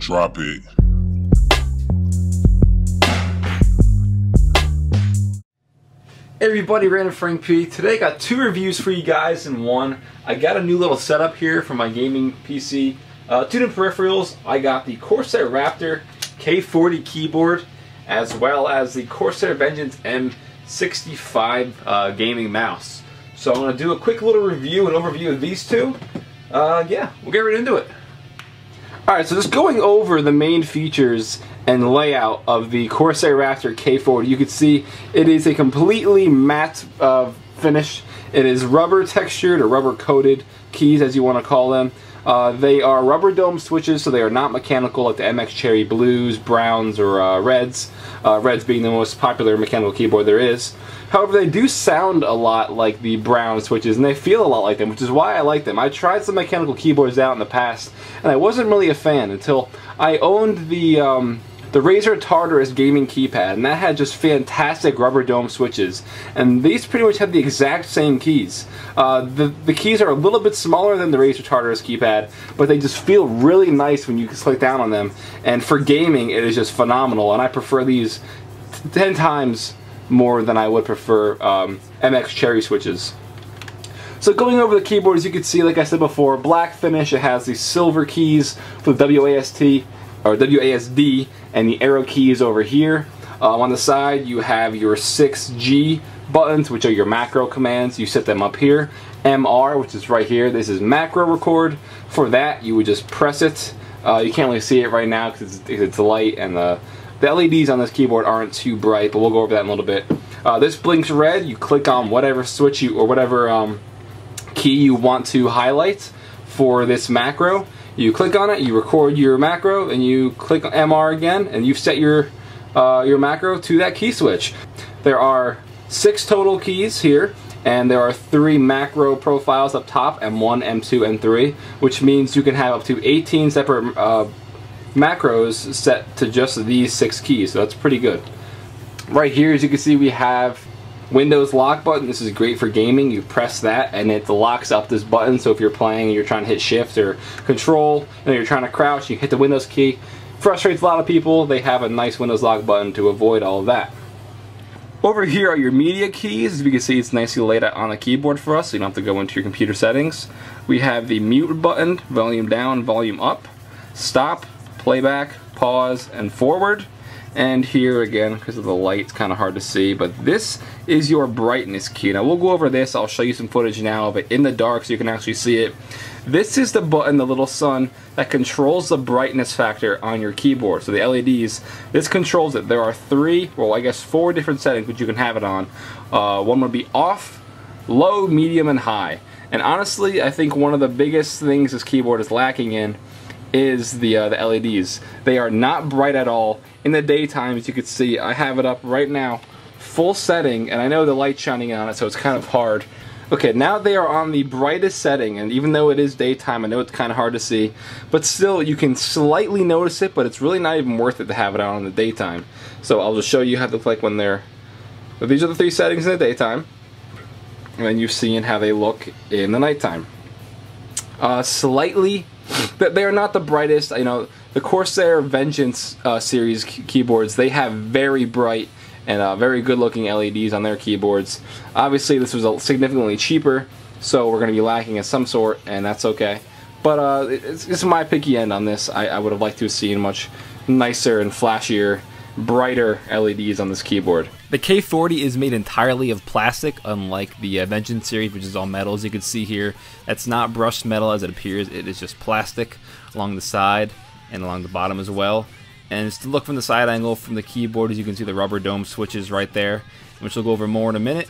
Drop it. Hey everybody, Random Frank P. Today I got two reviews for you guys in one. I got a new little setup here for my gaming PC. Two new peripherals. I got the Corsair Raptor K40 keyboard as well as the Corsair Vengeance M65 gaming mouse. So I'm going to do a quick little review and overview of these two. Yeah, we'll get right into it. Alright, so just going over the main features and layout of the Corsair Raptor K40, you can see it is a completely matte finish. It is rubber textured or rubber coated keys, as you want to call them. They are rubber dome switches, so they are not mechanical like the MX Cherry Blues, Browns, or Reds. Reds being the most popular mechanical keyboard there is. However, they do sound a lot like the Brown switches, and they feel a lot like them, which is why I like them. I tried some mechanical keyboards out in the past, and I wasn't really a fan until I owned the Razer Tartarus gaming keypad, and that had just fantastic rubber dome switches. And these pretty much have the exact same keys. The keys are a little bit smaller than the Razer Tartarus keypad, but they just feel really nice when you click down on them. And for gaming, it is just phenomenal, and I prefer these 10 times more than I would prefer MX Cherry switches. So going over the keyboard, as you can see, like I said before, black finish. It has the silver keys for the WASD and the arrow keys over here. On the side you have your 6G buttons, which are your macro commands. You set them up here. MR, which is right here, this is macro record. For that you would just press it. You can't really see it right now because it's light, and the LEDs on this keyboard aren't too bright, but we'll go over that in a little bit. This blinks red. You click on whatever switch or whatever key you want to highlight for this macro. You click on it, you record your macro, and you click on MR again, and you've set your macro to that key switch. There are 6 total keys here, and there are 3 macro profiles up top, M1, M2, M3, which means you can have up to 18 separate macros set to just these 6 keys, so that's pretty good. Right here, as you can see, we have Windows lock button. This is great for gaming. You press that and it locks up this button, so if you're playing and you're trying to hit shift or control and you're trying to crouch, you hit the Windows key. Frustrates a lot of people. They have a nice Windows lock button to avoid all of that. Over here are your media keys. As you can see, it's nicely laid out on the keyboard for us, so you don't have to go into your computer settings. We have the mute button, volume down, volume up, stop, playback, pause, and forward. And here again, because of the light, it's kind of hard to see, but this is your brightness key. Now we'll go over this. I'll show you some footage now, but in the dark so you can actually see it. This is the button, the little sun, that controls the brightness factor on your keyboard. So the LEDs, this controls it. There are 4 different settings which you can have it on. One would be off, low, medium, and high. And honestly, I think one of the biggest things this keyboard is lacking in is the LEDs. They are not bright at all. In the daytime, as you can see, I have it up right now, full setting, and I know the light's shining on it, so it's kind of hard. Okay, now they are on the brightest setting, and even though it is daytime, I know it's kind of hard to see, but still, you can slightly notice it, but it's really not even worth it to have it on in the daytime. So I'll just show you how they look like when they're... But these are the 3 settings in the daytime, and then you've seen how they look in the nighttime. Slightly... They are not the brightest. You know, the Corsair Vengeance series keyboards, they have very bright and very good looking LEDs on their keyboards. Obviously this was significantly cheaper, so we're going to be lacking of some sort, and that's okay. But it's my picky end on this. I would have liked to have seen much nicer and flashier, brighter LEDs on this keyboard. The K40 is made entirely of plastic, unlike the Vengeance series, which is all metal. As you can see here, that's not brushed metal as it appears. It is just plastic along the side and along the bottom as well. And just to look from the side angle from the keyboard, as you can see the rubber dome switches right there, which we'll go over more in a minute.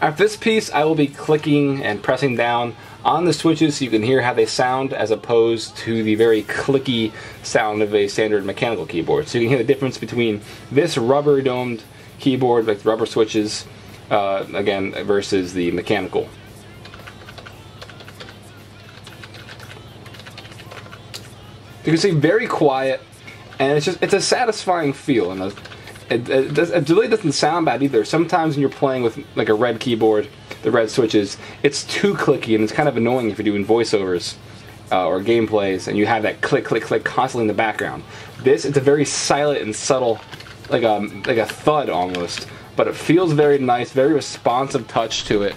After this piece, I will be clicking and pressing down on the switches so you can hear how they sound, as opposed to the very clicky sound of a standard mechanical keyboard. So you can hear the difference between this rubber domed keyboard, like the rubber switches, again, versus the mechanical. You can see very quiet, and it's a satisfying feel, and it really doesn't sound bad either. Sometimes when you're playing with like a red keyboard, the red switches, it's too clicky and it's kind of annoying if you're doing voiceovers. or gameplays, and you have that click, click, click constantly in the background. This, it's a very silent and subtle, like a thud almost, but it feels very nice, very responsive touch to it.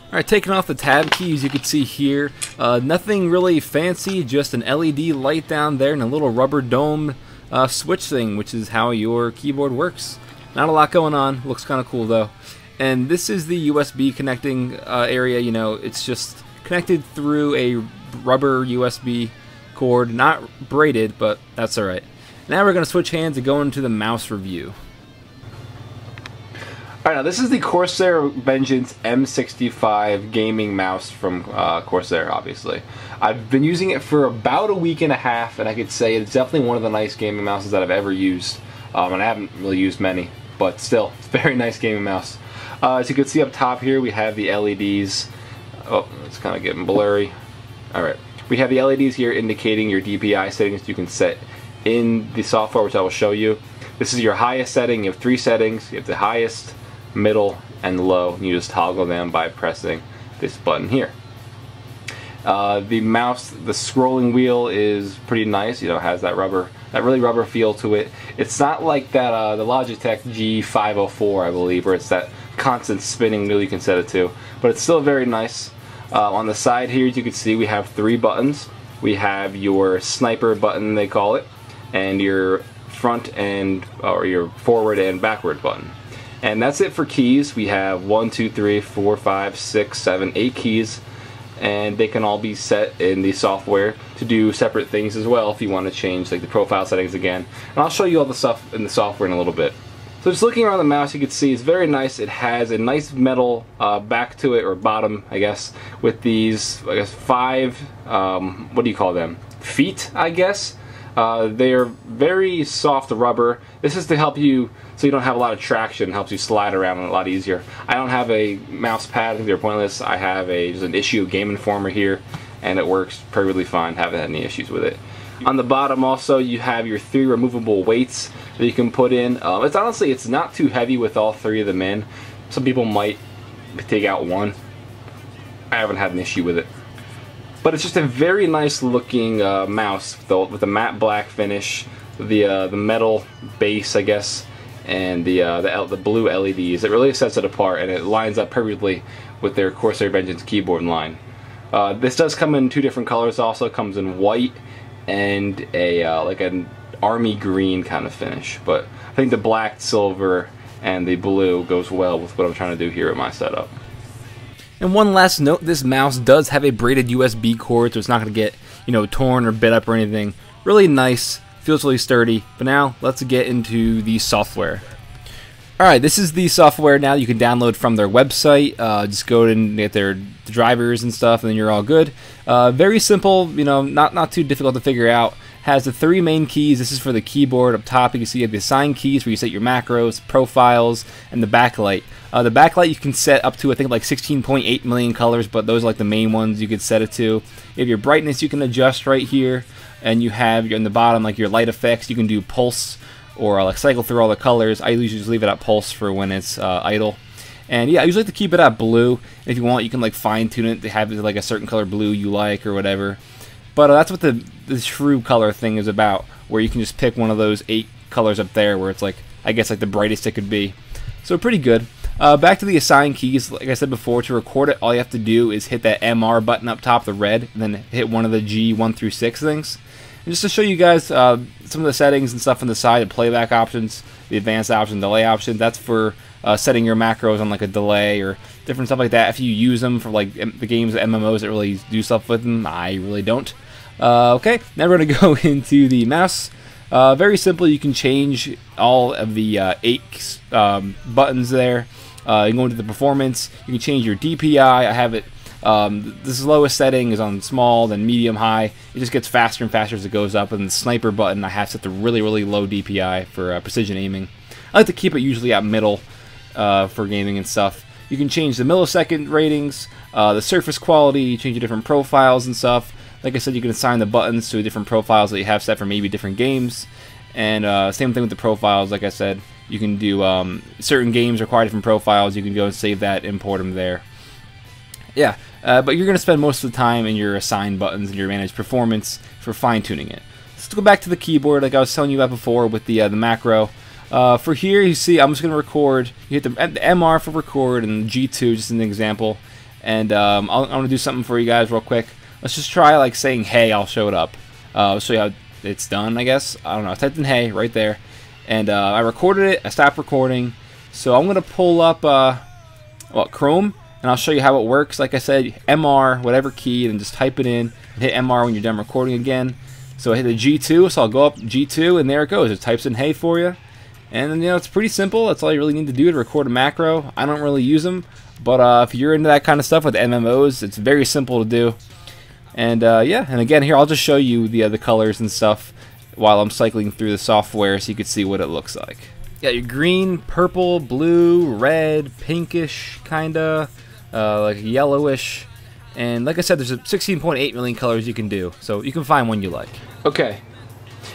Alright, taking off the tab keys, you can see here, nothing really fancy, just an LED light down there and a little rubber dome switch thing, which is how your keyboard works. Not a lot going on, looks kind of cool though. And this is the USB connecting area. You know, it's just connected through a rubber USB cord, not braided, but that's alright. Now we're going to switch hands and go into the mouse review. Alright, now this is the Corsair Vengeance M65 gaming mouse from Corsair, obviously. I've been using it for about a week and a half, and I could say it's definitely one of the nice gaming mouses that I've ever used. And I haven't really used many, but still, it's a very nice gaming mouse. As you can see up top here, we have the LEDs. Oh, it's kind of getting blurry. Alright, we have the LEDs here indicating your DPI settings you can set in the software, which I will show you. This is your highest setting. You have 3 settings. You have the highest, middle, and low. You just toggle them by pressing this button here. The mouse, the scrolling wheel is pretty nice. You know, it has that really rubber feel to it. It's not like that the Logitech G504, I believe, where it's that constant spinning wheel you can set it to, but it's still very nice. On the side here, as you can see, we have 3 buttons. We have your sniper button, they call it, and your front and or your forward and backward button. And that's it for keys. We have 1, 2, 3, 4, 5, 6, 7, 8 keys, and they can all be set in the software to do separate things as well if you want to change like the profile settings again. And I'll show you all the stuff in the software in a little bit. So just looking around the mouse, you can see it's very nice. It has a nice metal back to it, or bottom, I guess, with these, I guess, 5, what do you call them? Feet, I guess. They are very soft rubber. This is to help you so you don't have a lot of traction, helps you slide around a lot easier. I don't have a mouse pad, I think they're pointless. I have just an issue Game Informer here, and it works perfectly fine. Haven't had any issues with it. On the bottom also you have your 3 removable weights that you can put in. It's honestly, it's not too heavy with all 3 of them in. Some people might take out 1. I haven't had an issue with it. But it's just a very nice looking mouse with a matte black finish, the metal base, I guess, and the blue LEDs. It really sets it apart, and it lines up perfectly with their Corsair Vengeance keyboard line. This does come in 2 different colors. Also, it comes in white and like an army green kind of finish. But I think the black, silver, and the blue goes well with what I'm trying to do here at my setup. And one last note, this mouse does have a braided USB cord, so it's not going to get, you know, torn or bit up or anything. Really nice, feels really sturdy. But now, let's get into the software. Alright, this is the software now you can download from their website. Just go and get their drivers and stuff, and then you're all good. Very simple, you know, not too difficult to figure out. Has the 3 main keys. This is for the keyboard. Up top you can see you have the assign keys where you set your macros, profiles, and the backlight. The backlight you can set up to, I think, like 16.8 million colors, but those are like the main ones you could set it to. You have your brightness you can adjust right here, and you have in the bottom like your light effects. You can do pulse or like cycle through all the colors. I usually just leave it at pulse for when it's idle. And yeah, I usually like to keep it at blue. If you want, you can like fine tune it to have like a certain color blue you like or whatever. But that's what the true color thing is about, where you can just pick one of those 8 colors up there where it's like, I guess, like the brightest it could be. So pretty good. Back to the assign keys. Like I said before, to record it, all you have to do is hit that MR button up top, the red, and then hit one of the G1 through 6 things. And just to show you guys some of the settings and stuff on the side, the playback options, the advanced option, delay option, that's for setting your macros on like a delay or different stuff like that. If you use them for like the games, MMOs that really do stuff with them, I really don't. Okay, now we're going to go into the mouse. Very simple. You can change all of the 8 buttons there. You can go into the performance. You can change your DPI. I have it. This lowest setting is on small, then medium, high. It just gets faster and faster as it goes up. And the sniper button I have set to really, really low DPI for precision aiming. I like to keep it usually at middle for gaming and stuff. You can change the millisecond ratings, the surface quality, change your different profiles and stuff. Like I said, you can assign the buttons to different profiles that you have set for maybe different games. And same thing with the profiles, like I said. You can do certain games require different profiles. You can go and save that, import them there. Yeah, but you're going to spend most of the time in your assigned buttons and your managed performance for fine-tuning it. Let's go back to the keyboard like I was telling you about before with the macro. For here, you see I'm just going to record. You hit the MR for record and G2 just as an example. And I'm going to do something for you guys real quick. Let's just try like saying hey, I'll show it up. I'll show you how it's done, I guess. I don't know, I typed in hey right there. And I recorded it, I stopped recording. So I'm going to pull up Chrome. And I'll show you how it works. Like I said, MR, whatever key, and just type it in. And hit MR when you're done recording again. So I hit the G2, so I'll go up G2, and there it goes. It types in hey for you. And then, you know, it's pretty simple. That's all you really need to do to record a macro. I don't really use them. But if you're into that kind of stuff with MMOs, it's very simple to do. And yeah, and again, here I'll just show you the colors and stuff while I'm cycling through the software so you can see what it looks like. Yeah, your green, purple, blue, red, pinkish, kinda. Like yellowish, and like I said, there's 16.8 million colors you can do, so you can find one you like. Okay,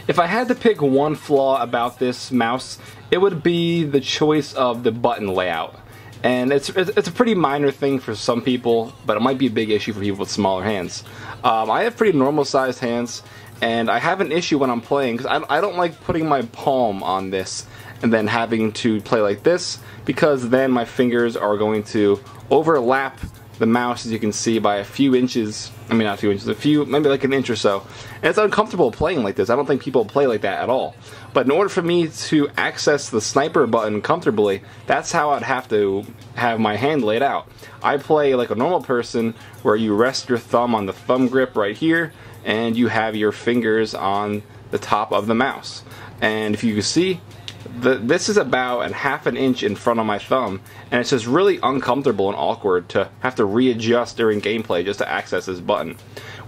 if I had to pick one flaw about this mouse, it would be the choice of the button layout. And it's a pretty minor thing for some people, but it might be a big issue for people with smaller hands. I have pretty normal sized hands, and I have an issue when I'm playing, because I don't like putting my palm on this and then having to play like this, because then my fingers are going to overlap the mouse, as you can see, by a few inches. I mean, not a few inches, maybe like an inch or so. And it's uncomfortable playing like this. I don't think people play like that at all. But in order for me to access the sniper button comfortably, that's how I'd have to have my hand laid out. I play like a normal person, where you rest your thumb on the thumb grip right here, and you have your fingers on the top of the mouse. And if you can see, this is about a half an inch in front of my thumb, and it's just really uncomfortable and awkward to have to readjust during gameplay just to access this button.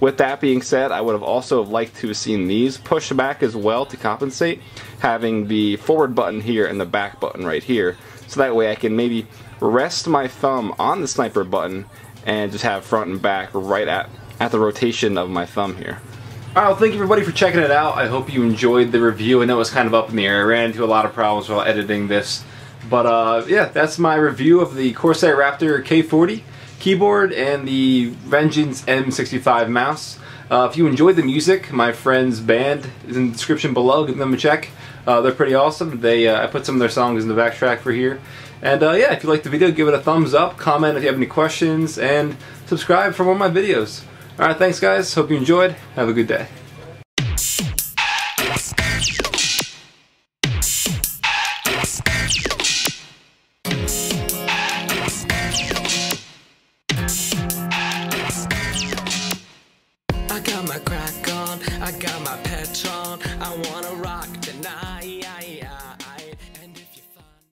With that being said, I would have also liked to have seen these pushed back as well to compensate, having the forward button here and the back button right here, so that way I can maybe rest my thumb on the sniper button and just have front and back right at the rotation of my thumb here. Alright, well, thank you everybody for checking it out. I hope you enjoyed the review. I know it was kind of up in the air. I ran into a lot of problems while editing this. But yeah, that's my review of the Corsair Raptor K40 keyboard and the Vengeance M65 mouse. If you enjoyed the music, my friend's band is in the description below. Give them a check. They're pretty awesome. I put some of their songs in the backtrack for here. And yeah, if you liked the video, give it a thumbs up, comment if you have any questions, and subscribe for more of my videos. Alright, thanks guys. Hope you enjoyed. Have a good day. I got my crack on, I got my Petron, I wanna rock tonight.